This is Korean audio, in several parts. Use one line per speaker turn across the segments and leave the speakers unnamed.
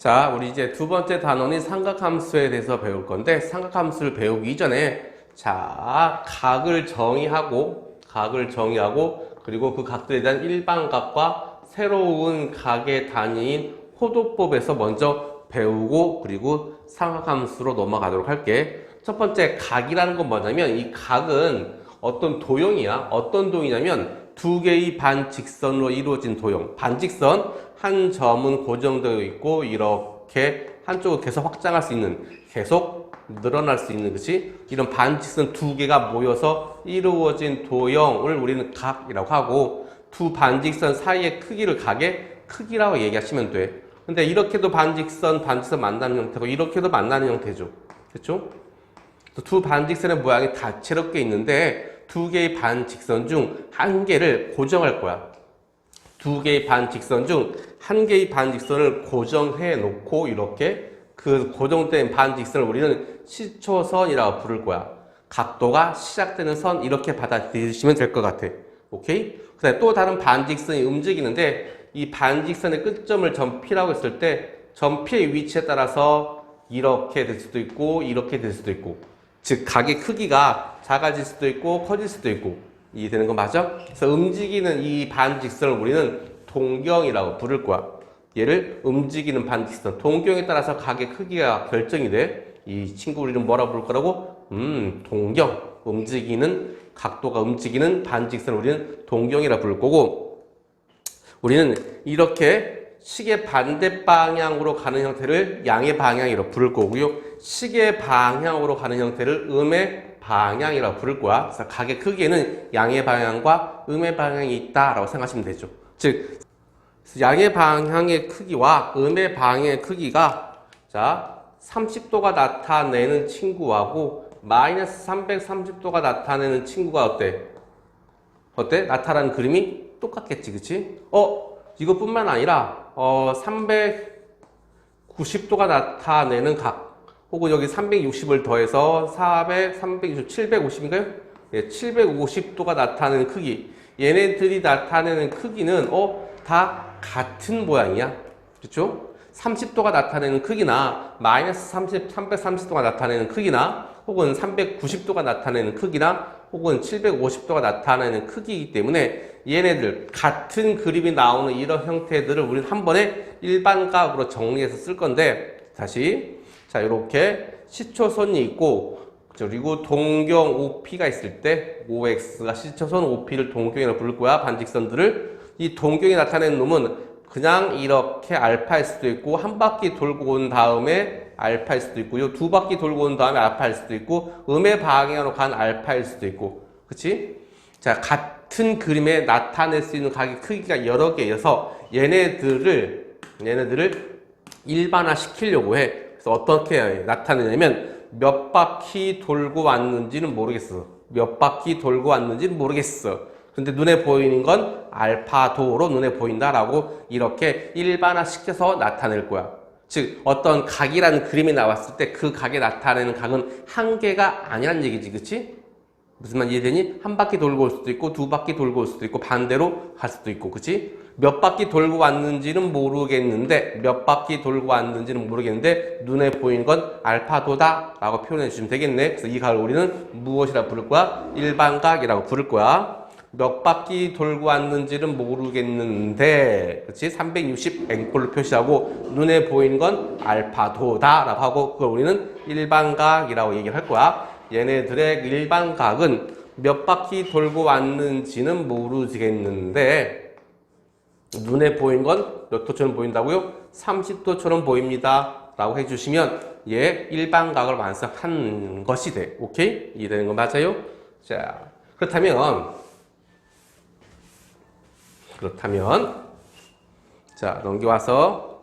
자, 우리 이제 두 번째 단원인 삼각함수에 대해서 배울 건데, 삼각함수를 배우기 이전에, 자, 각을 정의하고, 그리고 그 각들에 대한 일반각과 새로운 각의 단위인 호도법에서 먼저 배우고, 그리고 삼각함수로 넘어가도록 할게. 첫 번째 각이라는 건 뭐냐면, 이 각은 어떤 도형이야. 어떤 도형이냐면, 두 개의 반직선으로 이루어진 도형. 반직선, 한 점은 고정되어 있고 이렇게 한쪽을 계속 확장할 수 있는, 계속 늘어날 수 있는 것이 이런 반직선 두 개가 모여서 이루어진 도형을 우리는 각이라고 하고, 두 반직선 사이의 크기를 각의 크기라고 얘기하시면 돼. 근데 이렇게도 반직선 만나는 형태고 이렇게도 만나는 형태죠. 그렇죠? 두 반직선의 모양이 다채롭게 있는데 두 개의 반직선 중 한 개를 고정할 거야. 두 개의 반직선 중 한 개의 반직선을 고정해 놓고 이렇게 그 고정된 반직선을 우리는 시초선이라고 부를 거야. 각도가 시작되는 선 이렇게 받아들이시면 될 것 같아. 오케이? 그다음에 또 다른 반직선이 움직이는데 이 반직선의 끝점을 점피라고 했을 때 점피의 위치에 따라서 이렇게 될 수도 있고 이렇게 될 수도 있고, 즉 각의 크기가 작아질 수도 있고 커질 수도 있고. 이해되는 거 맞아? 그래서 움직이는 이 반직선을 우리는 동경이라고 부를 거야. 얘를 움직이는 반직선, 동경에 따라서 각의 크기가 결정이 돼. 이 친구 우리는 뭐라고 부를 거라고? 동경. 움직이는, 각도가 움직이는 반직선을 우리는 동경이라고 부를 거고, 우리는 이렇게 시계 반대 방향으로 가는 형태를 양의 방향이라고 부를 거고요. 시계 방향으로 가는 형태를 음의 방향이라고 부를 거야. 그래서 각의 크기에는 양의 방향과 음의 방향이 있다라고 생각하시면 되죠. 즉, 양의 방향의 크기와 음의 방향의 크기가, 자, 30도가 나타내는 친구하고 마이너스 330도가 나타내는 친구가 어때? 나타나는 그림이 똑같겠지, 그치? 이것뿐만 아니라 390도가 나타내는 각, 혹은 여기 360을 더해서 360, 750인가요? 예, 750도가 나타내는 크기. 얘네들이 나타내는 크기는 다 같은 모양이야. 그렇죠? 30도가 나타내는 크기나 마이너스 330도가 나타내는 크기나 혹은 390도가 나타내는 크기나 혹은 750도가 나타내는 크기이기 때문에 얘네들 같은 그림이 나오는 이런 형태들을 우리는 한 번에 일반각으로 정리해서 쓸 건데, 다시 자, 이렇게 시초선이 있고 그리고 동경 OP가 있을 때 OX가 시초선 OP를 동경이라고 부를 거야. 반직선들을. 이 동경이 나타내는 놈은 그냥 이렇게 알파일 수도 있고 한 바퀴 돌고 온 다음에 알파일 수도 있고요. 두 바퀴 돌고 온 다음에 알파일 수도 있고 음의 방향으로 간 알파일 수도 있고. 그치? 자, 같은 그림에 나타낼 수 있는 각의 크기가 여러 개여서 얘네들을 일반화 시키려고 해. 그래서 어떻게 나타내냐면 몇 바퀴 돌고 왔는지는 모르겠어. 몇 바퀴 돌고 왔는지는 모르겠어. 근데 눈에 보이는 건 알파도로 눈에 보인다라고 이렇게 일반화 시켜서 나타낼 거야. 즉 어떤 각이라는 그림이 나왔을 때 그 각에 나타내는 각은 한 개가 아니란 얘기지, 그치? 무슨 말 이해되니? 한 바퀴 돌고 올 수도 있고 두 바퀴 돌고 올 수도 있고 반대로 갈 수도 있고, 그치? 몇 바퀴 돌고 왔는지는 모르겠는데 눈에 보이는 건 알파도다 라고 표현해 주시면 되겠네. 그래서 이 각을 우리는 무엇이라 부를 거야? 일반각이라고 부를 거야. 몇 바퀴 돌고 왔는지는 모르겠는데, 그치? 360 앵콜로 표시하고 눈에 보이는 건 알파도다 라고 하고 그걸 우리는 일반각이라고 얘기를 할 거야. 얘네들의 일반각은 몇 바퀴 돌고 왔는지는 모르겠는데 눈에 보이는 건 몇 도처럼 보인다고요? 30도처럼 보입니다 라고 해주시면 얘 일반각을 완성한 것이 돼. 오케이? 이해되는 거 맞아요? 자, 그렇다면 자, 넘겨와서,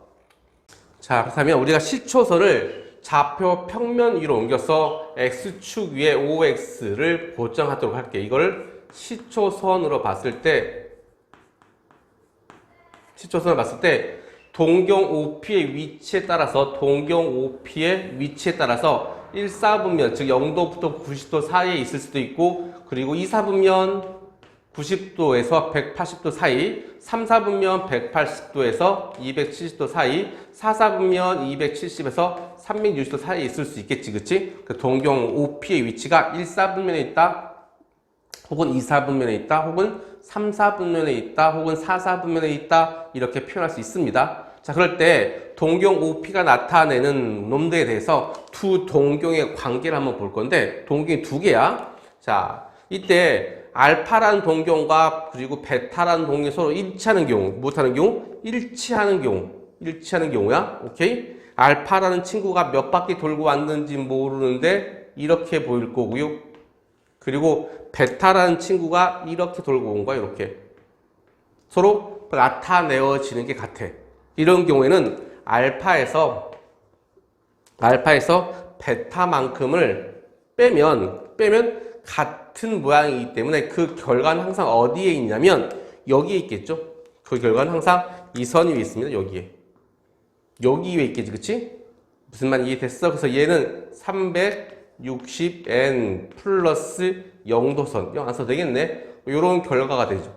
자, 그렇다면 우리가 시초선을 좌표 평면 위로 옮겨서 X축 위에 OX를 고정하도록 할게. 이걸 시초선으로 봤을 때 동경 OP의 위치에 따라서 1사분면, 즉 0도부터 90도 사이에 있을 수도 있고, 그리고 2사분면, 90도에서 180도 사이, 3, 4분면 180도에서 270도 사이, 4, 4분면 270에서 360도 사이에 있을 수 있겠지, 그치? 그 동경 OP의 위치가 1, 4분면에 있다, 혹은 2, 4분면에 있다, 혹은 3, 4분면에 있다, 혹은 4, 4분면에 있다, 이렇게 표현할 수 있습니다. 자, 그럴 때 동경 OP가 나타내는 놈들에 대해서 두 동경의 관계를 한번 볼 건데, 동경이 두 개야. 자, 이때 알파라는 동경과 그리고 베타라는 동경이 서로 일치하는 경우, 못하는 경우? 일치하는 경우야. 오케이? 알파라는 친구가 몇 바퀴 돌고 왔는지 모르는데 이렇게 보일 거고요. 그리고 베타라는 친구가 이렇게 돌고 온 거야, 이렇게. 서로 나타내어지는 게 같아. 이런 경우에는 알파에서 베타만큼을 빼면 같은 모양이기 때문에 그 결과는 항상 어디에 있냐면 여기에 있겠죠. 그 결과는 항상 이 선 위에 있습니다. 여기 위에 있겠지, 그치? 무슨 말 이해됐어? 그래서 얘는 360n 플러스 0도선. 안 써도 되겠네. 이런 결과가 되죠.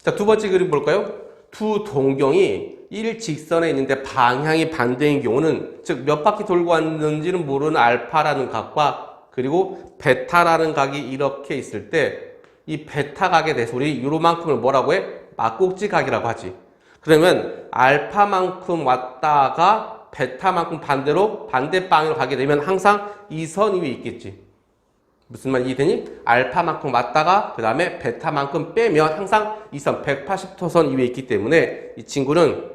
자, 두 번째 그림 볼까요? 두 동경이 일직선에 있는데 방향이 반대인 경우는, 즉 몇 바퀴 돌고 왔는지는 모르는 알파라는 각과 그리고 베타라는 각이 이렇게 있을 때 이 베타 각에 대해서 우리 요만큼을 뭐라고 해? 막꼭지 각이라고 하지. 그러면 알파만큼 왔다가 베타만큼 반대로 반대 방향으로 가게 되면 항상 이 선 위에 있겠지. 무슨 말 이해되니? 알파만큼 왔다가 그 다음에 베타만큼 빼면 항상 이 선 180도 선 위에 있기 때문에 이 친구는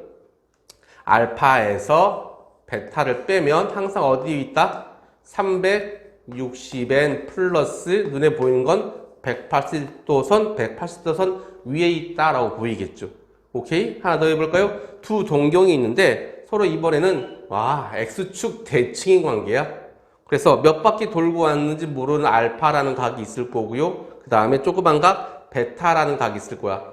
알파에서 베타를 빼면 항상 어디에 있다? 360n 플러스 눈에 보이는 건 180도 선 위에 있다라고 보이겠죠. 오케이? 하나 더 해볼까요? 두 동경이 있는데 서로 이번에는 X축 대칭인 관계야. 그래서 몇 바퀴 돌고 왔는지 모르는 알파라는 각이 있을 거고요. 그 다음에 조그만 각 베타라는 각이 있을 거야.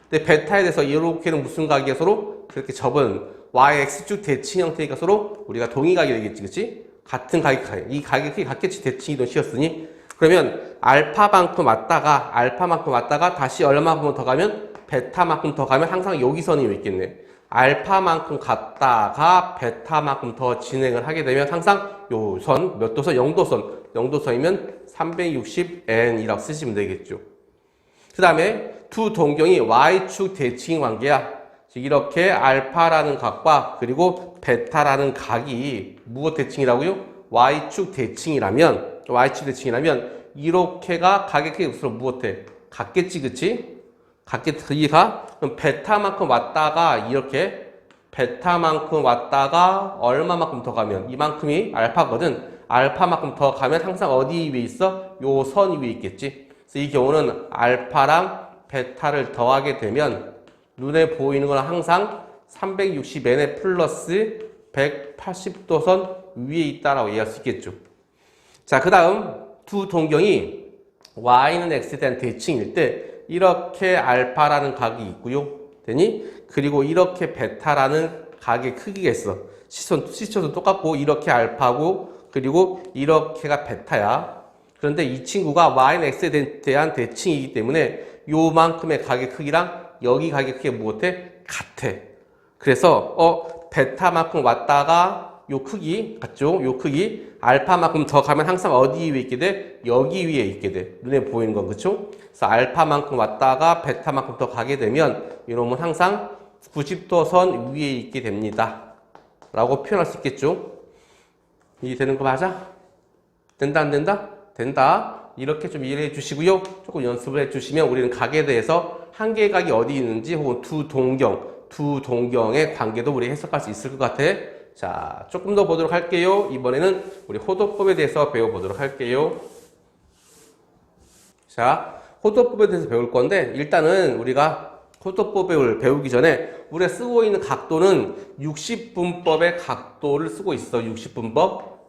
근데 베타에 대해서 이렇게는 무슨 각이야? 서로 그렇게 접은 YX축 대칭 형태니까 서로 우리가 동의각이 되겠지, 그치? 같은 각이, 이 각이 크게 같겠지, 대칭이든 씌었으니. 그러면 알파만큼 왔다가 다시 얼마만큼 더 가면 베타만큼 더 가면 항상 여기 선이 있겠네. 알파만큼 갔다가 베타만큼 더 진행을 하게 되면 항상 요 선, 몇 도선? 0도선. 0도선이면 360n이라고 쓰시면 되겠죠. 그 다음에 두 동경이 Y축 대칭 관계야. 즉 이렇게 알파라는 각과 그리고 베타라는 각이 무엇 대칭이라고요? Y축 대칭이라면 이렇게가 각의 크기가 서로 무엇해? 같겠지, 그치? 이해가? 그럼 베타만큼 왔다가 이렇게 베타만큼 왔다가 얼마만큼 더 가면 이만큼이 알파거든. 알파만큼 더 가면 항상 어디 위에 있어? 요 선 위에 있겠지. 그래서 이 경우는 알파랑 베타를 더하게 되면 눈에 보이는 건 항상 360n의 플러스 180도 선 위에 있다라고 이해할 수 있겠죠. 자, 그 다음 두 동경이 Y는 X에 대한 대칭일 때 이렇게 알파라는 각이 있고요. 되니? 그리고 이렇게 베타라는 각의 크기가 있어. 시초도 똑같고 이렇게 알파고 그리고 이렇게가 베타야. 그런데 이 친구가 Y는 X에 대한 대칭이기 때문에 요만큼의 각의 크기랑 여기 각의 크기가 무엇해? 같아. 그래서 베타만큼 왔다가 요 크기 같죠? 요 크기 알파만큼 더 가면 항상 어디 위에 있게 돼? 여기 위에 있게 돼. 눈에 보이는 건 그렇죠? 그래서 알파만큼 왔다가 베타만큼 더 가게 되면 이놈은 항상 90도 선 위에 있게 됩니다. 라고 표현할 수 있겠죠? 이해되는 거 맞아? 된다 안 된다? 된다. 이렇게 좀 이해해 주시고요. 조금 연습을 해 주시면 우리는 각에 대해서 한 개의 각이 어디 있는지 혹은 두 동경의 관계도 우리 해석할 수 있을 것 같아. 자, 조금 더 보도록 할게요. 이번에는 우리 호도법에 대해서 배워보도록 할게요. 자, 호도법에 대해서 배울 건데 일단은 우리가 호도법을 배우기 전에 우리가 쓰고 있는 각도는 60분법의 각도를 쓰고 있어.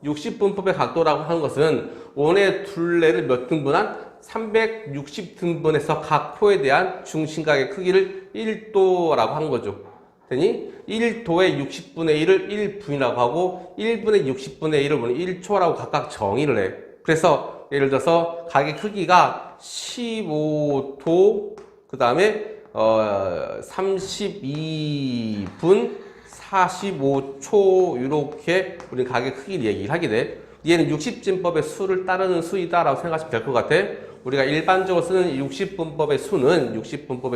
60분법의 각도라고 하는 것은 원의 둘레를 몇 등분한 360등분해서 각 호에 대한 중심각의 크기를 1도라고 하는 거죠. 되니? 1도의 60분의 1을 1분이라고 하고 1분의 60분의 1을 우리는 1초라고 각각 정의를 해. 그래서 예를 들어서 가게 크기가 15도 그 다음에 32분 45초 이렇게 우리는 가게 크기를 얘기를 하게 돼. 얘는 60진법의 수를 따르는 수이다 라고 생각하시면 될 것 같아. 우리가 일반적으로 쓰는 60분법의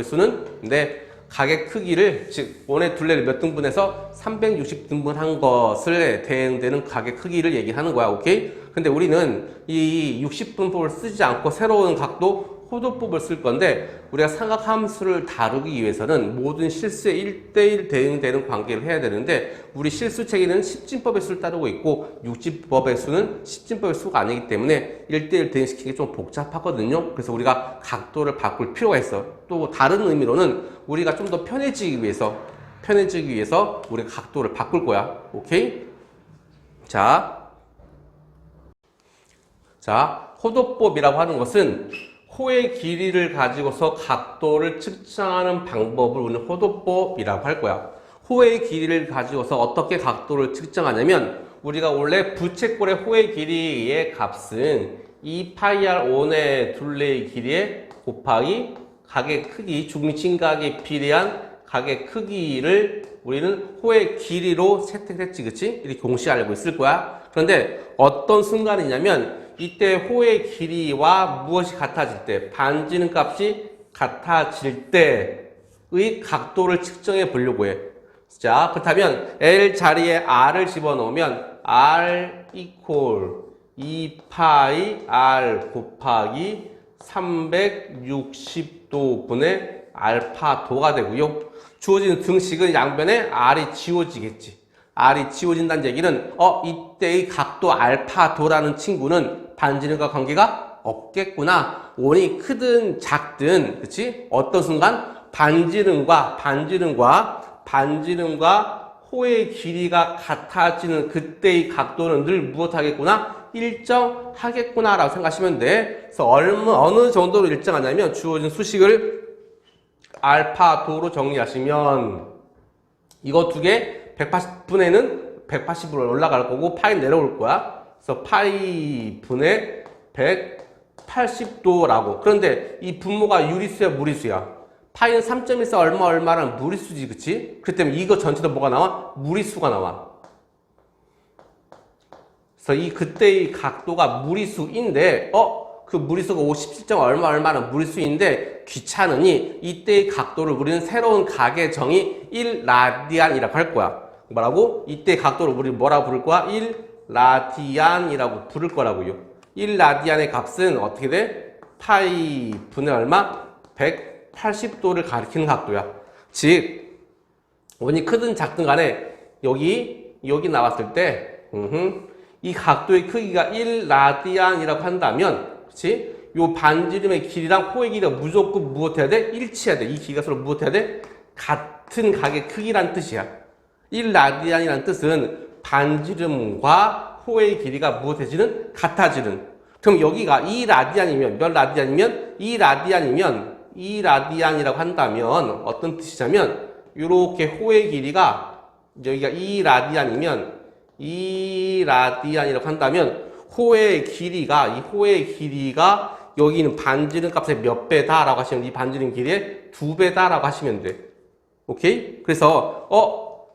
수는 근데 가게 크기를 즉 원의 둘레를 몇 등분해서 360등분한 것을 대응되는 가게 크기를 얘기하는 거야. 오케이? 근데 우리는 이 60분법을 쓰지 않고 새로운 각도 호도법을 쓸 건데 우리가 삼각함수를 다루기 위해서는 모든 실수에 1대1 대응되는 관계를 해야 되는데 우리 실수 체계는 10진법의 수를 따르고 있고 60법의 수는 10진법의 수가 아니기 때문에 1대1 대응시키기 좀 복잡하거든요. 그래서 우리가 각도를 바꿀 필요가 있어. 또 다른 의미로는 우리가 좀 더 편해지기 위해서 우리가 각도를 바꿀 거야. 오케이? 자, 호도법이라고 하는 것은 호의 길이를 가지고서 각도를 측정하는 방법을 우리는 호도법이라고 할 거야. 호의 길이를 가지고서 어떻게 각도를 측정하냐면 우리가 원래 부채꼴의 호의 길이의 값은 2파이r 5의 둘레의 길이에 곱하기 각의 크기, 중심각에 비례한 각의 크기를 우리는 호의 길이로 채택했지, 그치? 이렇게 공식 알고 있을 거야. 그런데 어떤 순간이냐면 이때 호의 길이와 무엇이 같아질 때, 반지름 값이 같아질 때의 각도를 측정해 보려고 해. 자, 그렇다면 L 자리에 R을 집어넣으면 R equal 2파이 R 곱하기 360도 분의 알파도가 되고요. 주어지는 등식은 양변에 R이 지워지겠지. R이 지워진다는 얘기는 이때의 각도 알파도라는 친구는 반지름과 관계가 없겠구나. 원이 크든 작든, 그치? 어떤 순간 반지름과 호의 길이가 같아지는 그때의 각도는 늘 무엇하겠구나? 일정하겠구나 라고 생각하시면 돼. 그래서 어느 정도로 일정하냐면 주어진 수식을 알파도로 정리하시면 이거 두 개 180분에는 180으로 올라갈 거고 파이 내려올 거야. 그래서 파이 분의 180도라고. 그런데 이 분모가 유리수야 무리수야? 파이는 3.14 얼마라는 무리수지, 그치? 그렇기 때문에 이거 전체도 뭐가 나와? 무리수가 나와. 그래서 그때의 각도가 무리수인데 그 무리수가 57. 얼마라는 무리수인데 귀찮으니 이때의 각도를 우리는 새로운 각의 정의 1라디안이라고 할 거야. 뭐라고? 이때의 각도를 우리 뭐라고 부를 거야? 1라디안이라고 부를 거라고요. 1라디안의 값은 어떻게 돼? 파이 분의 얼마? 180도를 가리키는 각도야. 즉 원이 크든 작든 간에 여기 나왔을 때 이 각도의 크기가 1라디안이라고 한다면, 그치? 요 반지름의 길이랑 호의 길이가 무조건 무엇해야 돼? 일치해야 돼. 이 길이가 서로 무엇해야 돼? 같은 각의 크기란 뜻이야. 1라디안이란 뜻은 반지름과 호의 길이가 무엇해지는? 같아지는. 그럼 여기가 2라디안이면 몇 라디안이면? 2라디안이라고 한다면 어떤 뜻이냐면 이렇게 호의 길이가 여기가 2라디안이라고 한다면 호의 길이가 여기는 반지름 값의 몇 배다라고 하시면 이 반지름 길이의 2배다라고 하시면 돼. 오케이? 그래서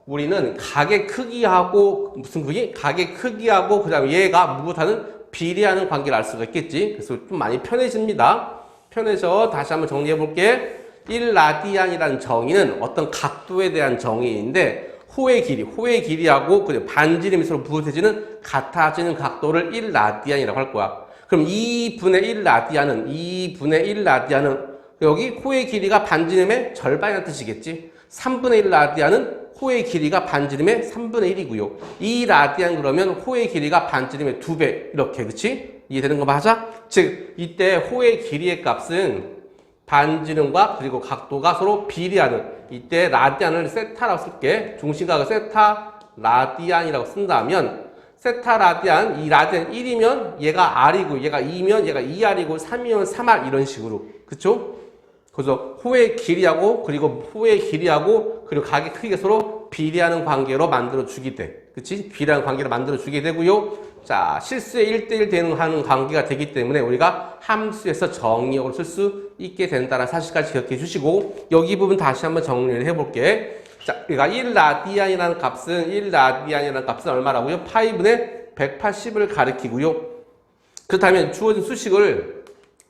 우리는 각의 크기하고 무슨 크기? 각의 크기하고 그다음에 얘가 무엇하는 비례하는 관계를 알 수가 있겠지. 그래서 좀 많이 편해집니다. 편해서 다시 한번 정리해 볼게. 1라디안이라는 정의는 어떤 각도에 대한 정의인데 호의 길이하고 반지름이 서로 무엇해지는 같아지는 각도를 1라디안이라고 할 거야. 그럼 2분의 1라디안은 여기 호의 길이가 반지름의 절반이라는 뜻이겠지. 3분의 1라디안은 호의 길이가 반지름의 3분의 1이고요. 2라디안 그러면 호의 길이가 반지름의 2배 이렇게, 그치? 이해되는 거 맞아? 즉 이때 호의 길이의 값은 반지름과 그리고 각도가 서로 비례하는, 이때 라디안을 세타라고 쓸게. 중심각을 세타 라디안이라고 쓴다면 세타 라디안, 이 라디안 1이면 얘가 R이고 얘가 2면 얘가 2R이고 3이면 3R 이런 식으로. 그쵸? 그래서 호의 길이하고 그리고 각의 크기가 서로 비례하는 관계로 만들어 주게 돼. 그치? 비례하는 관계로 만들어 주게 되고요. 자, 실수에 1대1 되는 하는 관계가 되기 때문에 우리가 함수에서 정의역으로 쓸 수 있게 된다는 사실까지 기억해 주시고, 여기 부분 다시 한번 정리를 해볼게. 자, 우리가 1라디안이라는 값은 얼마라고요? 파이분의 180을 가리키고요. 그렇다면 주어진 수식을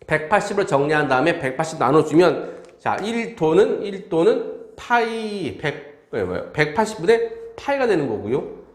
180으로 정리한 다음에 180 나눠주면, 자, 1도는 파이 180분의 파이가 되는 거고요.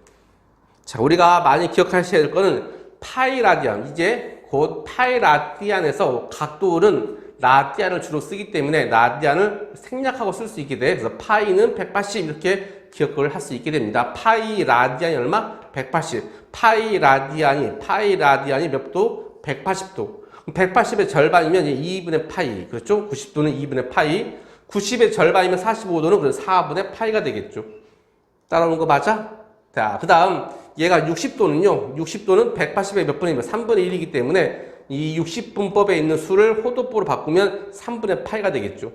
자, 우리가 많이 기억하셔야 될 거는 파이 라디안. 이제 곧 파이 라디안에서 각도는 라디안을 주로 쓰기 때문에 라디안을 생략하고 쓸 수 있게 돼. 그래서 파이는 180 이렇게 기억을 할 수 있게 됩니다. 파이 라디안이 얼마? 180. 파이 라디안이 몇 도? 180도. 180의 절반이면 2분의 파이. 그렇죠? 90도는 2분의 파이. 90의 절반이면 45도는 그래서 4분의 파이가 되겠죠. 따라오는 거 맞아? 자, 그 다음 얘가 60도는요. 60도는 180의 몇 분이면 3분의 1이기 때문에 이 60분법에 있는 수를 호도법으로 바꾸면 3분의 파이가 되겠죠.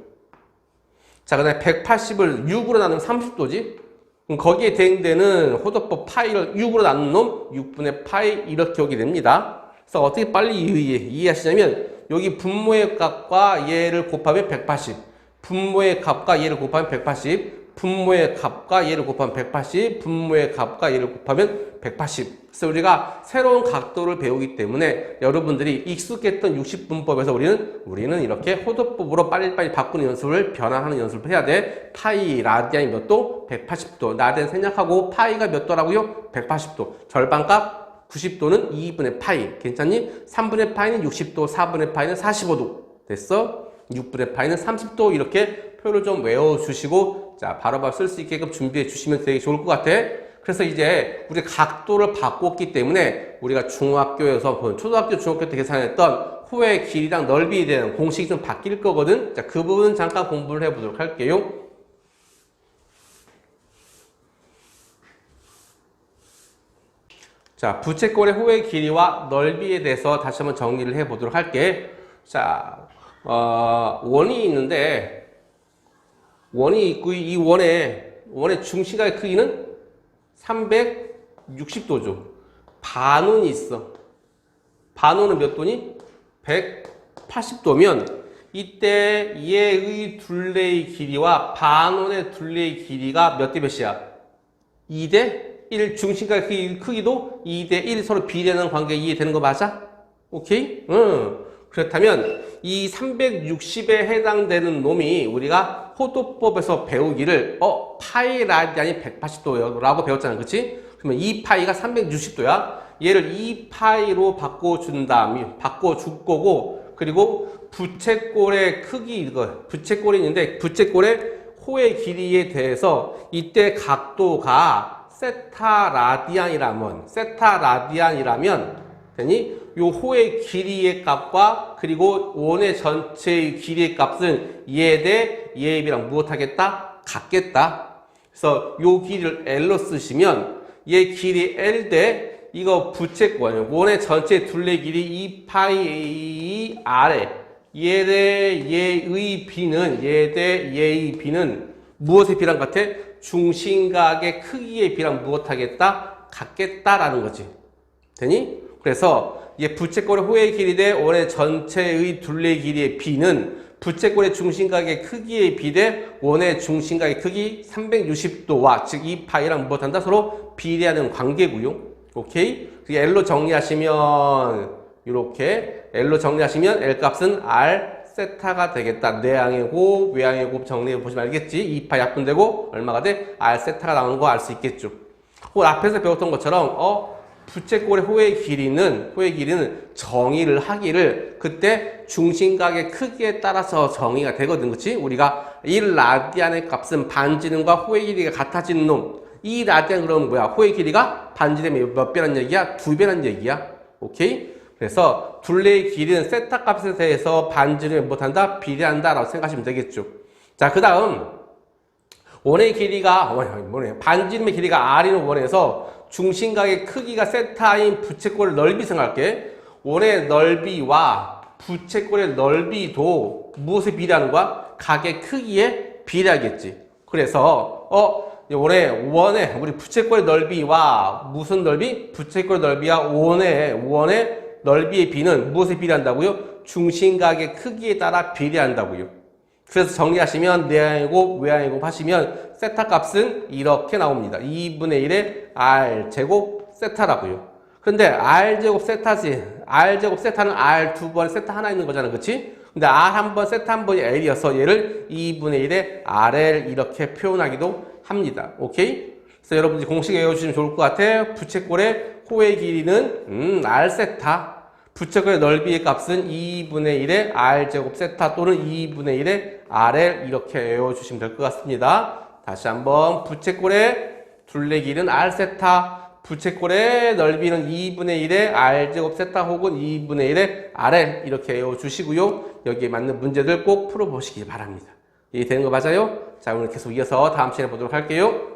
자, 그 다음에 180을 6으로 나누면 30도지. 그럼 거기에 대응되는 호도법 파이를 6으로 나눈 놈 6분의 파이 이렇게 오게 됩니다. 그래서 어떻게 빨리 이해하시냐면 여기 분모의 값과 얘를 곱하면 180, 분모의 값과 얘를 곱하면 180, 분모의 값과 얘를 곱하면 180, 분모의 값과 얘를 곱하면 180. 그래서 우리가 새로운 각도를 배우기 때문에 여러분들이 익숙했던 60분법에서 우리는 이렇게 호도법으로 빨리빨리 바꾸는 연습을 변화하는 연습을 해야 돼. 파이 라디안이 몇 도? 180도. 라디안 생략하고 파이가 몇 도라고요? 180도. 절반값 90도는 2분의 파이. 괜찮니? 3분의 파이는 60도, 4분의 파이는 45도. 됐어? 6분의 파이는 30도. 이렇게 표를 좀 외워주시고, 자, 바로바로 쓸 수 있게끔 준비해 주시면 되게 좋을 것 같아. 그래서 이제 우리 각도를 바꿨기 때문에 우리가 중학교에서, 초등학교, 중학교 때 계산했던 호의 길이랑 넓이에 대한 공식이 좀 바뀔 거거든. 자, 그 부분 잠깐 공부를 해보도록 할게요. 자, 부채꼴의 호의 길이와 넓이에 대해서 다시 한번 정리를 해보도록 할게. 자, 원이 있는데, 원이 있고, 이 원의 중심각의 크기는 360도죠. 반원이 있어. 반원은 몇 도니? 180도면, 이때 얘의 둘레의 길이와 반원의 둘레의 길이가 몇 대 몇이야? 2대 1. 중심각의 크기도 2대 1 서로 비례하는 관계 이해되는 거 맞아? 오케이? 그렇다면 이 360에 해당되는 놈이 우리가 호도법에서 배우기를 파이 라디안이 180도라고 배웠잖아. 그치? 그러면 이 파이가 360도야. 얘를 2파이로 바꿔줄 거고, 그리고 부채꼴의 크기, 이거 부채꼴이 있는데 부채꼴의 호의 길이에 대해서 이때 각도가 세타 라디안이라면 되니? 요 호의 길이의 값과 그리고 원의 전체의 길이의 값은 얘 대 얘의 비랑 무엇하겠다? 같겠다. 그래서 요 길이를 L로 쓰시면 얘 길이 L 대 이거 부채꼴 원의 전체 둘레 길이 2파이 R에 얘 대 얘의 B는 무엇의 비랑 같아? 중심각의 크기의 비랑 무엇하겠다? 같겠다라는 거지. 되니? 그래서 얘 부채꼴의 호의 길이 대 원의 전체의 둘레 길이의 B는 부채꼴의 중심각의 크기의 비 대 원의 중심각의 크기 360도와 즉 2파이랑 무엇한다? 서로 비례하는 관계고요. 오케이? L로 정리하시면 이렇게 L로 정리하시면 L 값은 R 세타가 되겠다. 내항의 곱, 외항의 곱 정리해 보시면 알겠지? 2파이 약분되고 얼마가 돼? R 세타가 나오는 거 알 수 있겠죠. 혹은 앞에서 배웠던 것처럼 부채꼴의 호의 길이는 정의를 하기를 그때 중심각의 크기에 따라서 정의가 되거든. 그치? 우리가 1라디안의 값은 반지름과 호의 길이가 같아지는 놈. 이 라디안 그러면 뭐야? 호의 길이가 반지름이 몇 배란 얘기야? 2배란 얘기야. 오케이? 그래서 둘레의 길이는 세타 값에 대해서 반지름에 못한다? 비례한다 라고 생각하시면 되겠죠. 자, 그 다음 원의 길이가 반지름의 길이가 R인 원에서 중심각의 크기가 세타인 부채꼴의 넓이 생각할게. 원의 넓이와 부채꼴의 넓이도 무엇에 비례하는 거야? 각의 크기에 비례하겠지. 그래서 요번에 원의 우리 부채꼴의 넓이와 무슨 넓이? 부채꼴의 넓이와 원의 넓이의 비는 무엇에 비례한다고요? 중심각의 크기에 따라 비례한다고요. 그래서 정리하시면 내항이곱 외항이곱 하시면 세타 값은 이렇게 나옵니다. 2분의 1의 r제곱 세타라고요. 근데 r제곱 세타지. r제곱 세타는 r 두 번 세타 하나 있는 거잖아. 그치? 근데 r 한 번 세타 한 번이 l이어서 얘를 2분의 1의 rl 이렇게 표현하기도 합니다. 오케이? 그래서 여러분들이 공식 외워주시면 좋을 것 같아. 부채꼴의 호의 길이는 r 세타. 부채꼴의 넓이의 값은 2분의 1의 r제곱 세타 또는 2분의 1의 rl 이렇게 외워주시면 될 것 같습니다. 다시 한번 부채꼴의 둘레 길이는 r 세타. 부채꼴의 넓이는 2분의 1의 r제곱 세타 혹은 2분의 1의 rl 이렇게 외워주시고요. 여기에 맞는 문제들 꼭 풀어보시기 바랍니다. 이해되는 거 맞아요? 자, 오늘 계속 이어서 다음 시간에 보도록 할게요.